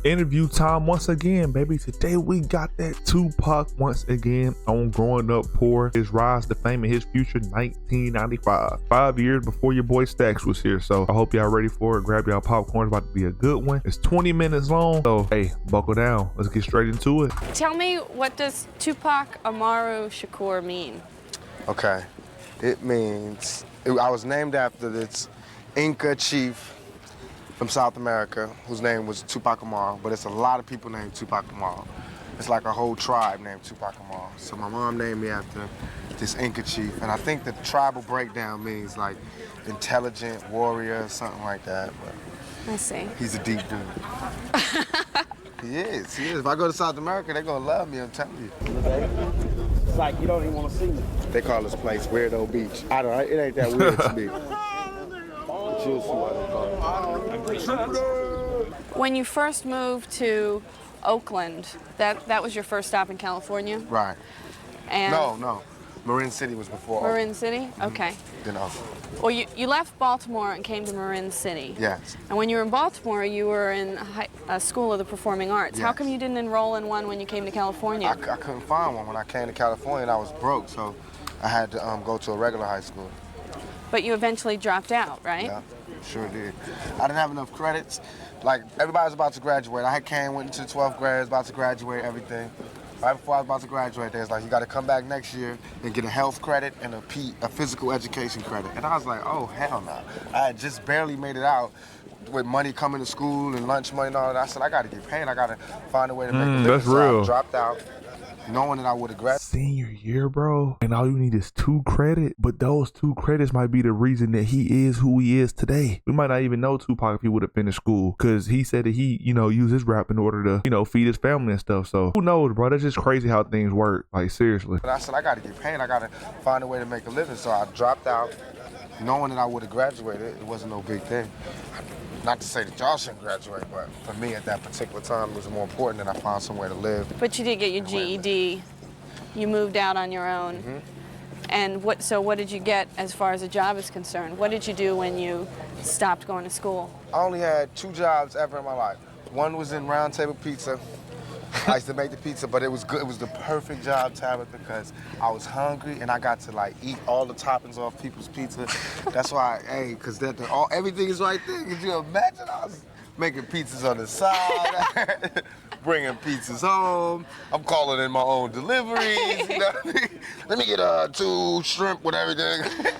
Interview time once again, baby. Today we got that Tupac once again on Growing Up Poor, his rise to fame and his future, 1995. 5 years before your boy Stacks was here. So I hope y'all ready for it. Grab y'all popcorn. It's about to be a good one. It's 20 minutes long. So hey, buckle down. Let's get straight into it. Tell me, what does Tupac Amaru Shakur mean? Okay, it means, I was named after this Inca chief from South America, whose name was Tupac Amaru, but it's a lot of people named Tupac Amaru. It's like a whole tribe named Tupac Amaru. So my mom named me after this Inca chief, and I think the tribal breakdown means like intelligent warrior, something like that. But I see. he's a deep dude. He is. If I go to South America, they're gonna love me, I'm telling you. It's like you don't even want to see me. They call this place Weirdo Beach. I don't know, it ain't that weird to me. But you'll see why they call it. When you first moved to Oakland, that was your first stop in California? Right. And No. Marin City was before Marin City? Okay. Then Oakland. Well, you left Baltimore and came to Marin City. Yes. And when you were in Baltimore, you were in a school of the performing arts. How Yes. come you didn't enroll in one when you came to California? I couldn't find one. When I came to California, and I was broke, so I had to go to a regular high school. But you eventually dropped out, right? Yeah, sure did. I didn't have enough credits. Like, everybody was about to graduate. I went into the 12th grade, was about to graduate, everything. Right before I was about to graduate, they was like, you got to come back next year and get a health credit and a physical education credit. And I was like, oh, hell no. I had just barely made it out with money coming to school and lunch money and all that. I said, I got to get paid. I got to find a way to make a living. That's so real. I dropped out, knowing that I would have graduated. Senior year, bro, and all you need is 2 credits, but those 2 credits might be the reason that he is who he is today. We might not even know Tupac if he would have finished school, because he said that he, used his rap in order to, feed his family and stuff. So who knows, bro? That's just crazy how things work. Like, seriously. But I said, I got to get paid. I got to find a way to make a living. So I dropped out, knowing that I would have graduated. It wasn't no big thing. Not to say that y'all shouldn't graduate, but for me at that particular time, it was more important that I found somewhere to live. But you did get your GED. You moved out on your own. Mm-hmm. And what did you get as far as a job is concerned? What did you do when you stopped going to school? I only had 2 jobs ever in my life. One was in Round Table Pizza. I used to make the pizza, but it was good. It was the perfect job, Tabitha, because I was hungry and I got to eat all the toppings off people's pizza. That's why, because everything is right there. Could you imagine? I was making pizzas on the side, bringing pizzas home. I'm calling in my own deliveries. You know what I mean? Let me get 2 shrimp with everything.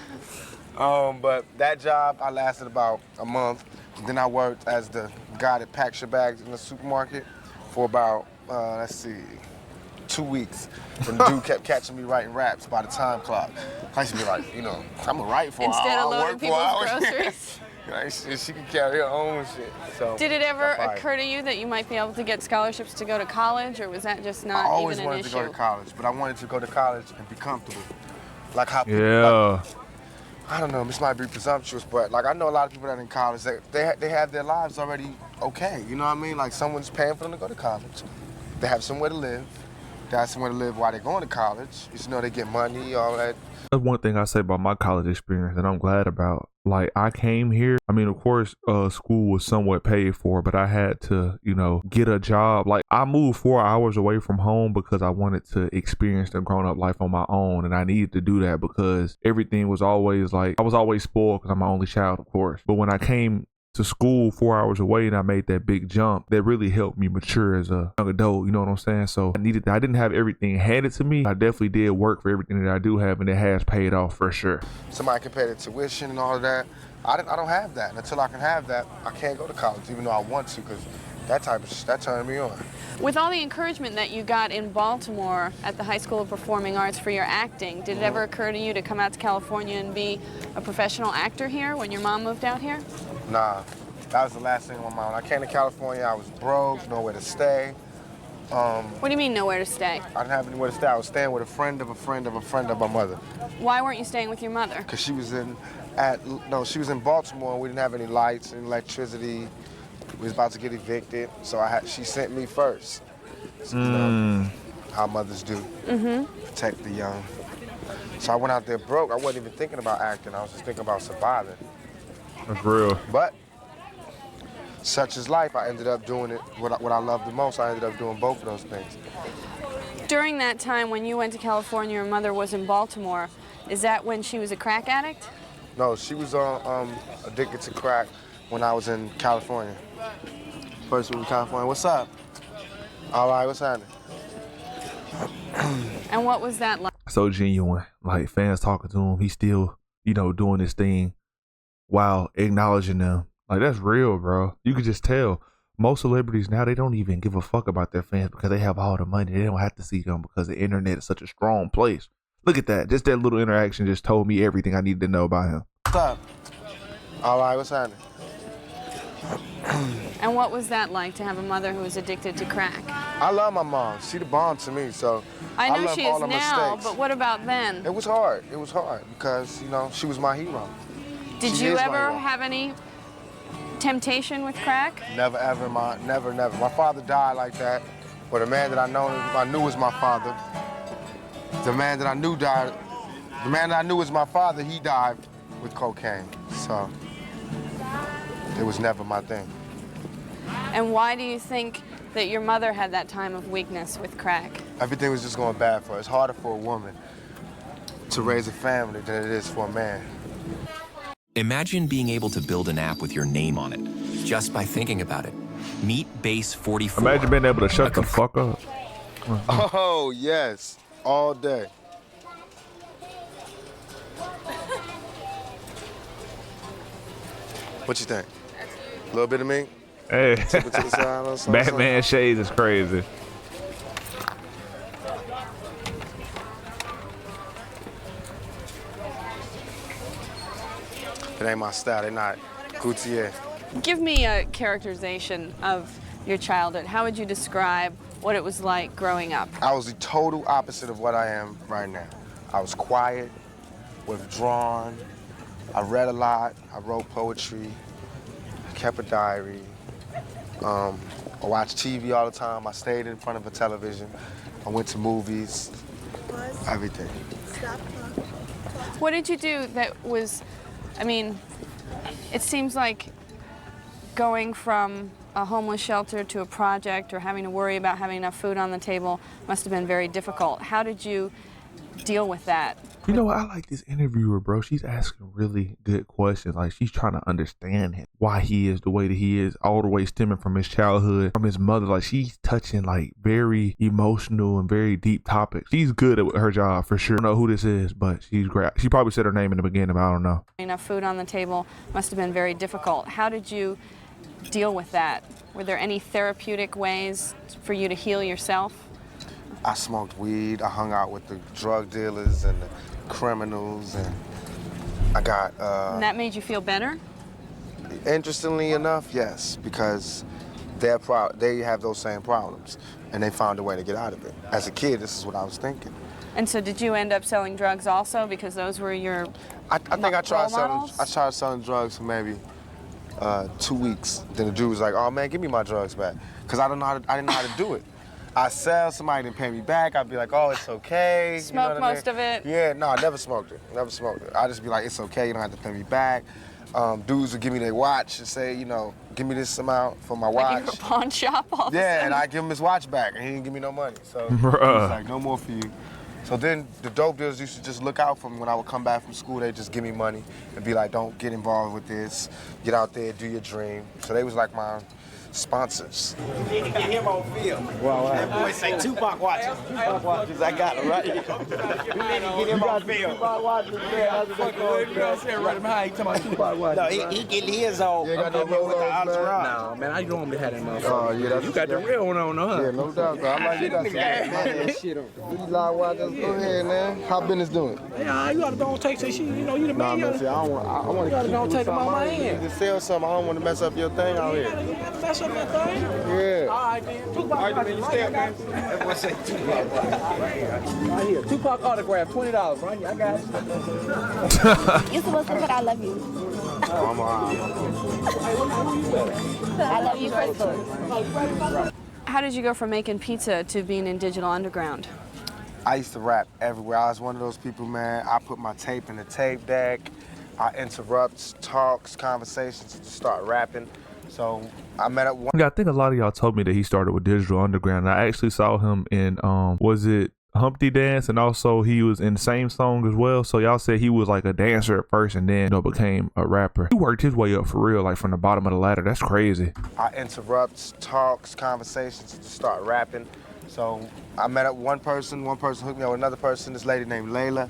But that job, I lasted about a month. Then I worked as the guy that packs your bags in the supermarket for about, 2 weeks. And the dude kept catching me writing raps by the time clock. I used to be like, I'm gonna write for Instead an of hour, loading work for people's hours. groceries. She could carry her own shit. So Did it ever I occur to you that you might be able to get scholarships to go to college, or was that just not I always even an wanted issue? to go to college, but I wanted to go to college and be comfortable. Like how people, Yeah. I don't know, this might be presumptuous, but I know a lot of people that are in college, they have their lives already okay, you know what I mean? Like someone's paying for them to go to college. They have somewhere to live. They have somewhere to live while they're going to college. They get money, all that. That's one thing I say about my college experience that I'm glad about. Like, I came here, of course, school was somewhat paid for, but I had to, get a job. Like, I moved 4 hours away from home because I wanted to experience the grown-up life on my own, and I needed to do that because everything was always I was always spoiled because I'm my only child, of course. But when I came to school 4 hours away and I made that big jump, that really helped me mature as a young adult, you know what I'm saying? So I didn't have everything handed to me. I definitely did work for everything that I do have, and it has paid off for sure. Somebody can pay the tuition and all of that. I don't have that, and until I can have that, I can't go to college, even though I want to, because that turned me on. With all the encouragement that you got in Baltimore at the High School of Performing Arts for your acting, did it ever occur to you to come out to California and be a professional actor here when your mom moved out here? Nah, that was the last thing on my mind. When I came to California, I was broke, nowhere to stay. What do you mean nowhere to stay? I didn't have anywhere to stay. I was staying with a friend of a friend of a friend of my mother. Why weren't you staying with your mother? Because she was in Baltimore, and we didn't have any lights and electricity. We was about to get evicted, so she sent me first. So, how mothers do. Protect the young. So I went out there broke. I wasn't even thinking about acting. I was just thinking about surviving. That's real. But such is life. I ended up doing it, what I love the most. I ended up doing both of those things. During that time when you went to California, your mother was in Baltimore. Is that when she was a crack addict? No, she was addicted to crack when I was in California. First week in California. What's up? All right, what's happening? And what was that like? So genuine. Like fans talking to him, he's still, you know, doing this thing while acknowledging them. Like that's real, bro. You could just tell. Most celebrities now, they don't even give a fuck about their fans because they have all the money. They don't have to see them because the internet is such a strong place. Look at that. Just that little interaction just told me everything I needed to know about him. What's up? All right, what's happening? And what was that like to have a mother who was addicted to crack? I love my mom. She the bomb to me, so I know love she all is the now, mistakes. but what about then? It was hard. It was hard because, you know, she was my hero. Did She you is my ever hero. have any temptation with crack? Never, ever, never. My father died like that, but the man that I knew was my father. The man that I knew died. The man that I knew was my father. He died with cocaine, so it was never my thing. And why do you think that your mother had that time of weakness with crack? Everything was just going bad for her. It's harder for a woman to raise a family than it is for a man. Imagine being able to build an app with your name on it, just by thinking about it. Meet Base 44. Imagine being able to shut the fuck up. Oh, yes, all day. What you think? A little bit of me? Hey, Tip it to the side or something? Batman shades is crazy. It ain't my style. They're not Gautier. Give me a characterization of your childhood. How would you describe what it was like growing up? I was the total opposite of what I am right now. I was quiet, withdrawn. I read a lot. I wrote poetry. Kept a diary. I watched TV all the time. I stayed in front of a television. I went to movies. Everything. What did you do that was, I mean, it seems like going from a homeless shelter to a project or having to worry about having enough food on the table must have been very difficult. How did you deal with that? You know what? I like this interviewer, bro. She's asking really good questions. Like she's trying to understand him, why he is the way that he is, all the way stemming from his childhood, from his mother. Like she's touching like very emotional and very deep topics. She's good at her job for sure. I don't know who this is, but she's great. She probably said her name in the beginning, but I don't know. Enough food on the table must have been very difficult. How did you deal with that? Were there any therapeutic ways for you to heal yourself? I smoked weed. I hung out with the drug dealers and the criminals, and I got. And that made you feel better? Interestingly enough, yes, because they have those same problems, and they found a way to get out of it. As a kid, this is what I was thinking. And so did you end up selling drugs also because those were your I think I tried models? selling drugs for maybe 2 weeks. Then the dude was like, "Oh man, give me my drugs back," because I didn't know how to do it. I sell, somebody didn't pay me back. I'd be like, "Oh, it's okay." Smoke what I mean? most of it? Yeah, no, I never smoked it. Never smoked it. I just be like, "It's okay. You don't have to pay me back." Dudes would give me their watch and say, you know, "Give me this amount for my watch." Like you were a pawn shop all of a Yeah, sudden? and I give him his watch back, and he didn't give me no money. So Bruh. he was like, "No more for you." So then the dope dealers used to just look out for me when I would come back from school. They'd just give me money and be like, "Don't get involved with this. Get out there, do your dream." So they was like my sponsors. Get him on film. Well, that boy say Tupac watches. Tupac watches. I got it right here. We need to get him on film. Tupac watches. Right behind you, talking about Tupac watch. No, he getting his on. You ain't got no with the Rolos, man? entourage. No, man, I normally have that motherfucker. Oh, yeah, that's You got the real one on, huh? Yeah, no doubt, bro. I'm like, you got some that shit on. These live watches, go ahead, man. How business doing? Yeah, you gotta go and take some shit. You know, you the Nah, man. man, You see, I want to gotta keep go it take them out my something. hand. You can sell something. I don't want to mess up your thing out here. gotta mess up that thing. Yeah. All right, then. Tupac watches, right? That boy say Tupac watches. Right here. Tupac autograph, $20, right? I got it. You're supposed to put I love you. I'm I love you first. How did you go from making pizza to being in Digital Underground? I used to rap everywhere. I was one of those people, man. I put my tape in the tape deck. I interrupt talks, conversations to start rapping. So I met up one. Yeah, I think a lot of y'all told me that he started with Digital Underground. I actually saw him in was it Humpty Dance, and also he was in the same song as well. So y'all said he was like a dancer at first and then, you know, became a rapper. He worked his way up for real, like from the bottom of the ladder. That's crazy. I interrupt talks, conversations to start rapping. So I met up one person hooked me up with another person, this lady named Layla.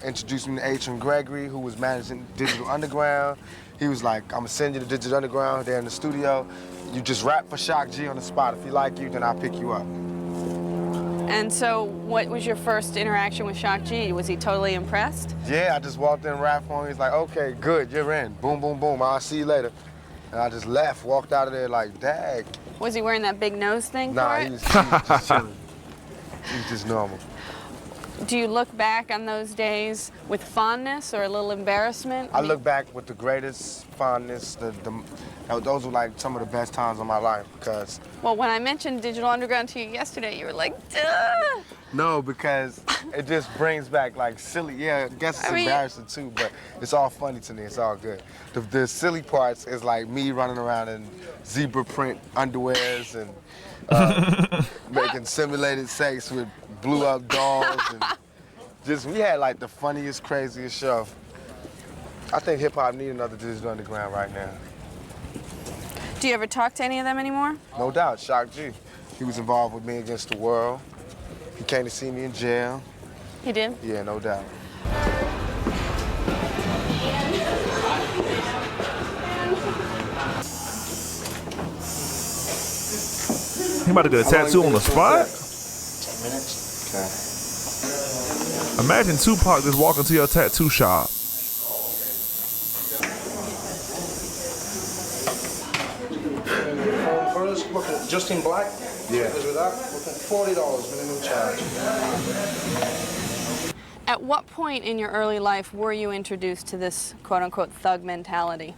Introduced me to H.M. Gregory, who was managing Digital Underground. He was like, I'm gonna send you to Digital Underground, they're in the studio. You just rap for Shock G on the spot. If he like you, then I'll pick you up. And so what was your first interaction with Shock G? Was he totally impressed? Yeah, I just walked in, rapped for him. He's like, okay, good, you're in. Boom, boom, boom, I'll see you later. And I just left, walked out of there like, dag. Was he wearing that big nose thing Nah, for he it? was just chilling. He was just normal. Do you look back on those days with fondness or a little embarrassment? I look back with the greatest fondness. Those were like some of the best times of my life because. Well, when I mentioned Digital Underground to you yesterday, you were like, duh! No, because it just brings back like silly. Yeah, I guess it's embarrassing too, but it's all funny to me. It's all good. The silly parts is like me running around in zebra print underwears and making simulated sex with blew up dolls and just we had like the funniest, craziest show. I think hip hop need another Digital Underground right now. Do you ever talk to any of them anymore? No doubt, Shock G. He was involved with Me Against the World. He came to see me in jail. He did? Yeah, no doubt. He about to get a tattoo on the spot? 10 minutes. Okay. Imagine Tupac just walking to your tattoo shop. First, looking just in black. Yeah. With that, looking $40 minimum charge. At what point in your early life were you introduced to this quote-unquote thug mentality?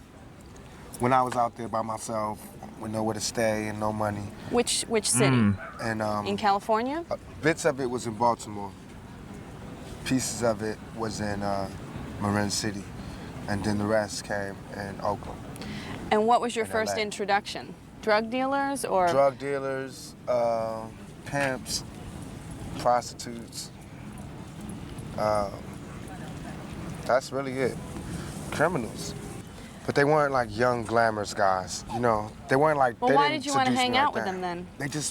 When I was out there by myself, with nowhere to stay and no money. Which city? And In California? bits of it was in Baltimore. Pieces of it was in Marin City. And then the rest came in Oakland. And what was your in first LA. introduction? Drug dealers or? Drug dealers, pimps, prostitutes. That's really it. Criminals. But they weren't like young, glamorous guys, you know. They weren't like, Well, they why didn't did you want to seduce hang me out like with that. them then?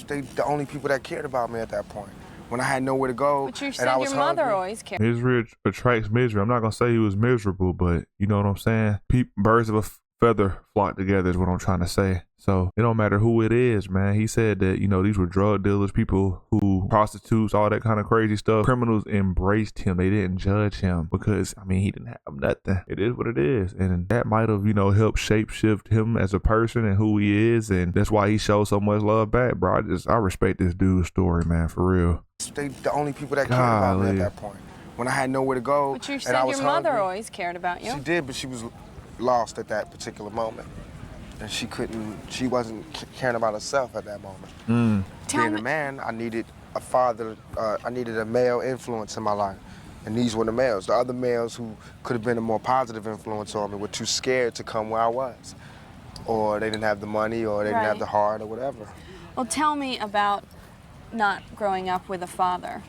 They the only people that cared about me at that point. When I had nowhere to go, But you and said I was your mother hungry. always cared. Misery attracts misery. I'm not gonna say he was miserable, but you know what I'm saying? Birds of a feather flock together is what I'm trying to say. So it don't matter who it is, man. He said that, you know, these were drug dealers, people who prostitutes, all that kind of crazy stuff. Criminals embraced him. They didn't judge him because, I mean, he didn't have nothing. It is what it is. And that might have, you know, helped shape shift him as a person and who he is. And that's why he shows so much love back, bro. I respect this dude's story, man, for real. They the only people that cared about me at that point. When I had nowhere to go, But you and said I was your mother hungry. always cared about you. She did, but she was lost at that particular moment. And she wasn't caring about herself at that moment. Being a man, I needed a father, I needed a male influence in my life. And these were the males. The other males who could have been a more positive influence on me were too scared to come where I was. Or they didn't have the money, or they didn't have the heart, or whatever. Well, tell me about not growing up with a father.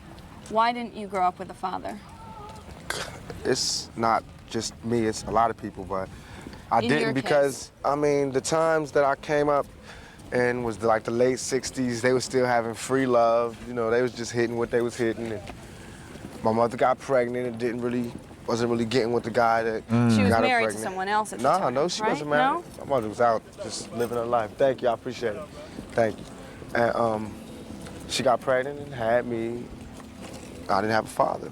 Why didn't you grow up with a father? It's not just me, it's a lot of people, but I In your didn't because, I mean, the times that I came up and was like the late 60s, they were still having free love. You know, they was just hitting what they was hitting. And my mother got pregnant and wasn't really getting with the guy that She was got her married to pregnant. someone else at the time, No, she right? wasn't married. No? My mother was out just living her life. Thank you, I appreciate it. Thank you. And she got pregnant and had me. I didn't have a father.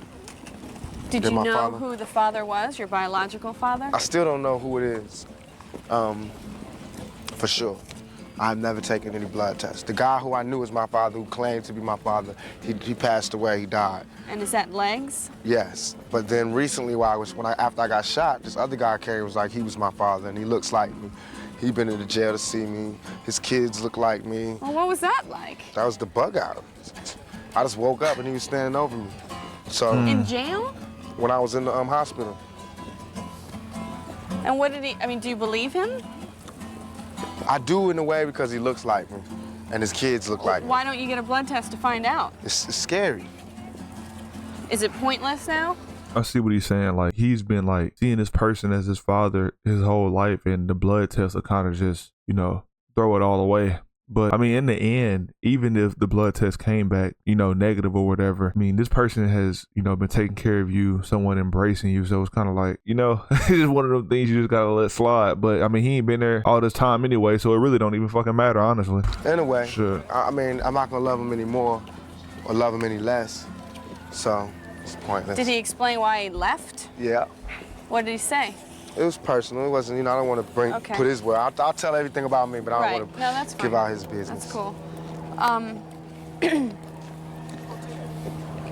Did Then you my know father- who the father was, your biological father? I still don't know who it is, for sure. I've never taken any blood tests. The guy who I knew was my father, who claimed to be my father, he passed away, he died. And is that legs? Yes, but then recently after I got shot, this other guy came and was like, he was my father and he looks like me. He been in the jail to see me. His kids look like me. Well, what was that like? That was the bug out. I just woke up and he was standing over me. So In jail? when I was in the hospital, And what did he, I mean, do you believe him? I do in a way because he looks like me, and his kids look like me. Why don't you get a blood test to find out? It's scary. Is it pointless now? I see what he's saying. Like, he's been like seeing this person as his father his whole life, and the blood test will kind of just, you know, throw it all away. But I mean, in the end, even if the blood test came back, you know, negative or whatever, I mean, this person has, you know, been taking care of you, someone embracing you. So it's kind of like, you know, it's just one of those things you just gotta let slide. But I mean, he ain't been there all this time anyway, so it really don't even fucking matter, honestly. Anyway, Sure. I mean, I'm not gonna love him anymore or love him any less. So it's pointless. Did he explain why he left? Yeah. What did he say? It was personal. It wasn't, you know, I don't want to put his word. I'll tell everything about me, but I don't want to give out his business. That's cool.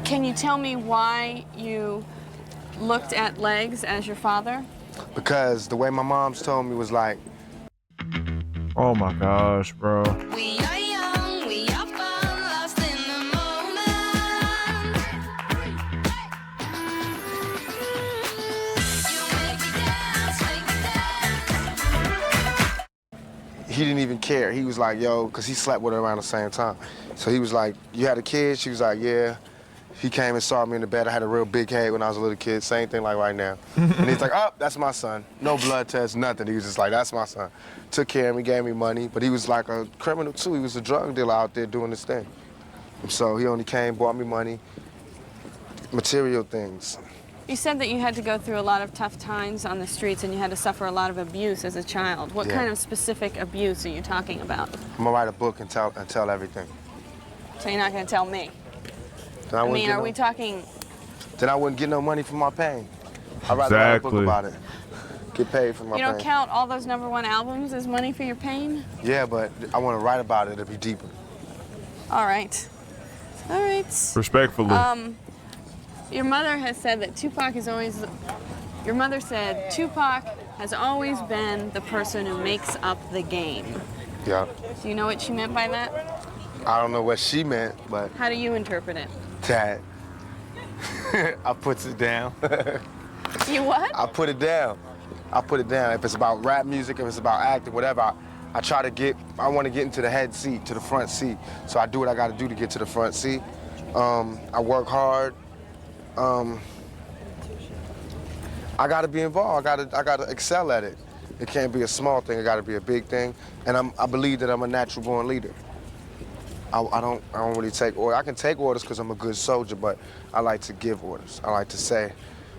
Can you tell me why you looked at legs as your father? Because the way my mom's told me was like, Oh my gosh, bro. We are young, we are fun, lost in the moment. You make me dance, make me dance. he didn't even care. He was like, yo, because he slept with her around the same time. So he was like, you had a kid? She was like, yeah. He came and saw me in the bed. I had a real big head when I was a little kid. Same thing like right now. And he's like, oh, that's my son. No blood test, nothing. He was just like, that's my son. Took care of me, gave me money. But he was like a criminal too. He was a drug dealer out there doing his thing. And so he only came, bought me money, material things. You said that you had to go through a lot of tough times on the streets and you had to suffer a lot of abuse as a child. What kind of specific abuse are you talking about? I'm gonna write a book and tell everything. So you're not going to tell me? Then I mean, are we talking... Then I wouldn't get no money for my pain. I'd rather write a book about it. Get paid for my pain. You don't count all those #1 albums as money for your pain? Yeah, but I want to write about it to be deeper. All right. All right. Respectfully. Your mother has said that Tupac is always... Your mother said Tupac has always been the person who makes up the game. Yeah. Do you know what she meant by that? I don't know what she meant, but... How do you interpret it? That. I puts it down. You what? I put it down. I put it down. If it's about rap music, if it's about acting, whatever, I try to get, I want to get into the head seat, to the front seat. So I do what I got to do to get to the front seat. I work hard. I got to be involved. I got to excel at it. It can't be a small thing. It got to be a big thing. And I believe that I'm a natural born leader. I don't really take orders. I can take orders because I'm a good soldier, but I like to give orders. I like to say,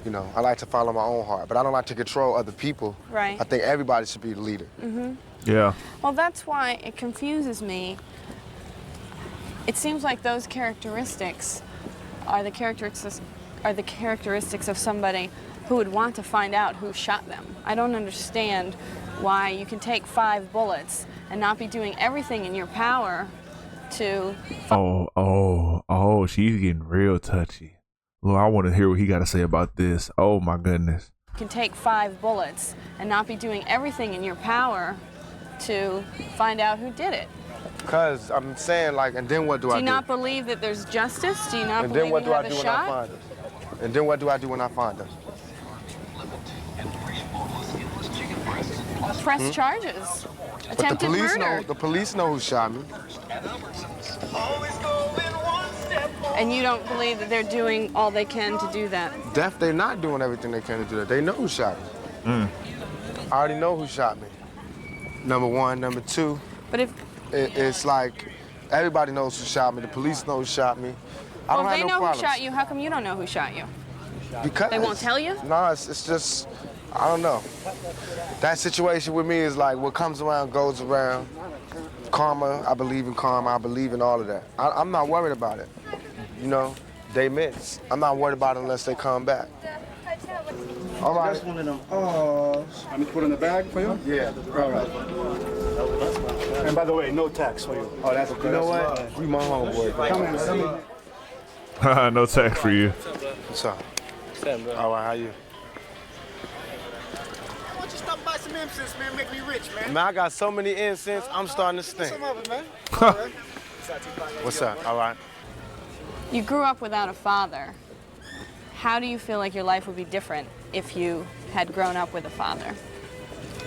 you know, I like to follow my own heart, but I don't like to control other people. Right. I think everybody should be the leader. Mm-hmm. Yeah. Well, that's why it confuses me. It seems like those characteristics are the characteristics of somebody who would want to find out who shot them. I don't understand why you can take 5 bullets and not be doing everything in your power to... Oh, she's getting real touchy. Lord, I want to hear what he got to say about this. Oh my goodness. You can take 5 bullets and not be doing everything in your power to find out who did it. Because I'm saying, like, and then what do I do? Do you not believe that there's justice? Do you not and believe then what we do have I do a when shot? I find them? And then what do I do when I find them? Press charges. But the Attempted murder. the police know who shot me. And you don't believe that they're doing all they can to do that? They're not doing everything they can to do that. They know who shot me. I already know who shot me. Number 1, number 2. But if it's like everybody knows who shot me. The police know who shot me. I don't if have they no know problems. who shot you, how come you don't know who shot you? Because they won't tell you? No, it's just, I don't know. That situation with me is like what comes around goes around. Karma, I believe in karma. I believe in all of that. I'm not worried about it. You know, they miss. I'm not worried about it unless they come back. All right. That's one of them. I need to put in the bag for you? Yeah. All right. And by the way, no tax for you. Oh, that's okay. You know what? You my homeboy. Come in. No tax for you. What's up? All right, how you? Why don't you stop by some incense, man? Make me rich, man. Man, I got so many incense, I'm starting to stink. Some of it, man. What's up? All right. You grew up without a father. How do you feel like your life would be different if you had grown up with a father?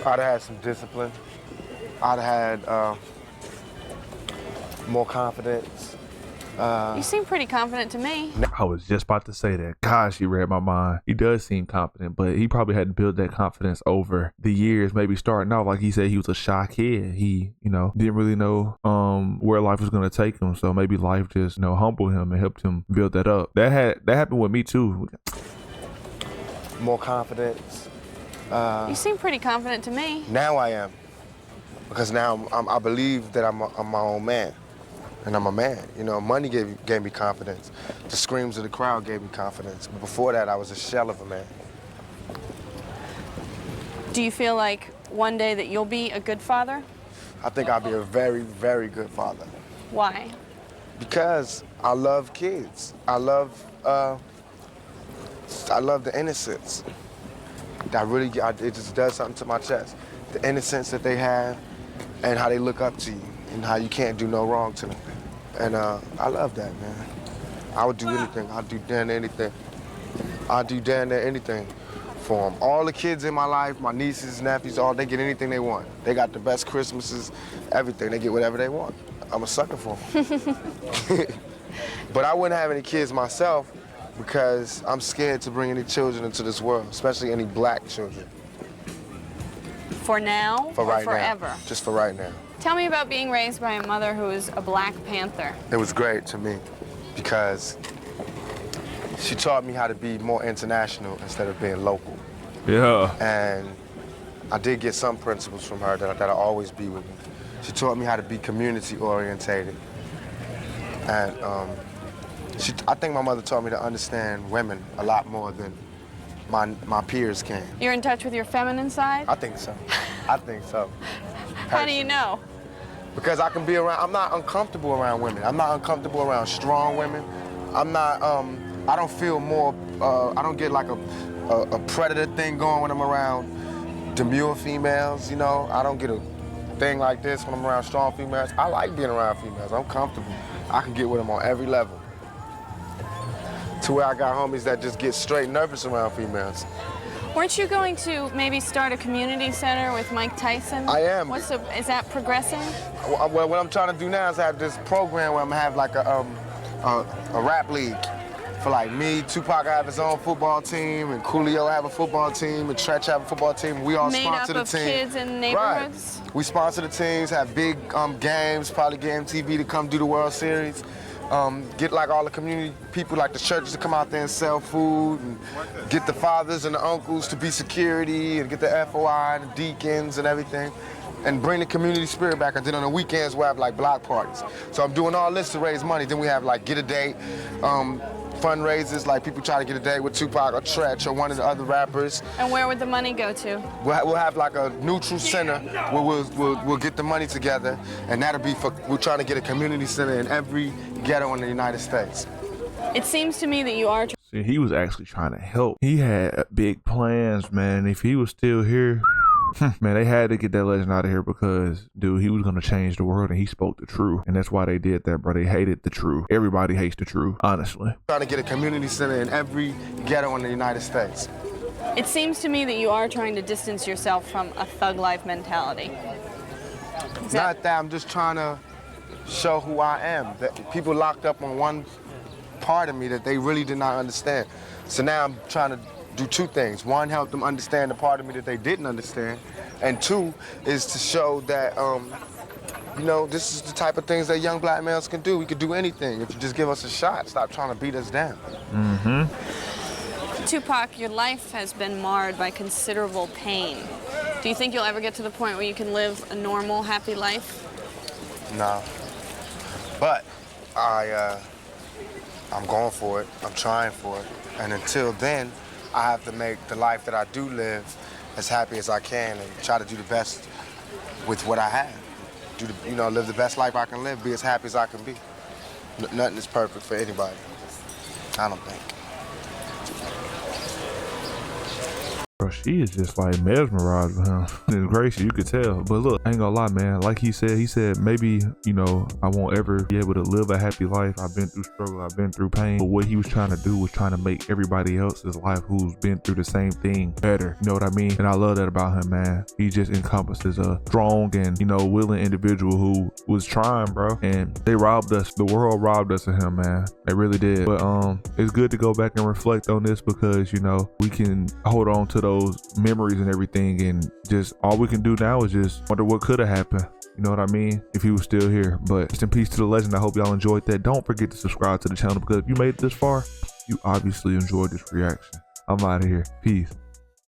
I'd have had some discipline. I'd have had more confidence. You seem pretty confident to me. I was just about to say that. Gosh, he read my mind. He does seem confident, but he probably had to build that confidence over the years. Maybe starting out, like he said, he was a shy kid. He, didn't really know where life was gonna take him. So maybe life just, humbled him and helped him build that up. That happened with me too. More confidence. You seem pretty confident to me. Now I am, because now I believe that I'm my own man. And I'm a man. Money gave me confidence. The screams of the crowd gave me confidence. But before that, I was a shell of a man. Do you feel like one day that you'll be a good father? I think I'll be a very, very good father. Why? Because I love kids. I love the innocence. It just does something to my chest. The innocence that they have and how they look up to you and how you can't do no wrong to them. And I love that, man. I would do anything. I'd do damn near anything. I'd do damn near anything for them. All the kids in my life, my nieces, nephews, they get anything they want. They got the best Christmases, everything. They get whatever they want. I'm a sucker for them. But I wouldn't have any kids myself because I'm scared to bring any children into this world, especially any black children. For now For or right forever? now. Just for right now. Tell me about being raised by a mother who is a Black Panther. It was great to me because she taught me how to be more international instead of being local. Yeah. And I did get some principles from her that'll always be with me. She taught me how to be community orientated. And I think my mother taught me to understand women a lot more than my peers can. You're in touch with your feminine side? I think so. I think so. How do you know? Because I can be around, I'm not uncomfortable around women. I'm not uncomfortable around strong women. I'm not, I don't feel more, I don't get like a predator thing going when I'm around demure females, I don't get a thing like this when I'm around strong females. I like being around females, I'm comfortable. I can get with them on every level. To where I got homies that just get straight nervous around females. Weren't you going to maybe start a community center with Mike Tyson? I am. Is that progressing? Well, what I'm trying to do now is have this program where I'm gonna have like a rap league for like me. Tupac have his own football team, and Coolio have a football team, and Tretch have a football team. We all sponsor the team. Made up of kids in neighborhoods? Right. We sponsor the teams, have big games, probably get MTV to come do the World Series. Get like all the community people, like the churches to come out there and sell food, and get the fathers and the uncles to be security, and get the FOI and the deacons and everything, and bring the community spirit back. And then on the weekends we have like block parties. So I'm doing all this to raise money. Then we have like Get a Date, fundraisers, like people try to get a date with Tupac or Tretch or one of the other rappers. And where would the money go to? We'll have like a neutral center where we'll get the money together, and that'll be we're trying to get a community center in every ghetto in the United States. It seems to me that you are. See, he was actually trying to help. He had big plans, man. If he was still here, man, they had to get that legend out of here because, dude, he was going to change the world, and he spoke the truth. And that's why they did that, bro. They hated the truth. Everybody hates the truth, honestly. Trying to get a community center in every ghetto in the United States. It seems to me that you are trying to distance yourself from a thug life mentality. Not that, I'm just trying to show who I am. That people locked up on one part of me that they really did not understand. So now I'm trying to do two things. One, help them understand the part of me that they didn't understand. And two, is to show that, this is the type of things that young black males can do. We could do anything if you just give us a shot. Stop trying to beat us down. Mm-hmm. Tupac, your life has been marred by considerable pain. Do you think you'll ever get to the point where you can live a normal, happy life? No. But I'm going for it. I'm trying for it. And until then, I have to make the life that I do live as happy as I can and try to do the best with what I have. Live the best life I can live, be as happy as I can be. Nothing is perfect for anybody, I don't think. Bro, she is just like mesmerized with him. It's gracious, you could tell. But look, I ain't gonna lie, man. Like he said maybe, you know, I won't ever be able to live a happy life. I've been through struggle, I've been through pain. But what he was trying to do was trying to make everybody else's life who's been through the same thing better. You know what I mean? And I love that about him, man. He just encompasses a strong and, you know, willing individual who was trying, bro. And they robbed us. The world robbed us of him, man. They really did. But it's good to go back and reflect on this because, you know, we can hold on to those memories and everything, and just all we can do now is just wonder what could have happened. You know what I mean? If he was still here. But rest in peace to the legend. I hope y'all enjoyed that. Don't forget to subscribe to the channel because if you made it this far, you obviously enjoyed this reaction. I'm out of here. Peace.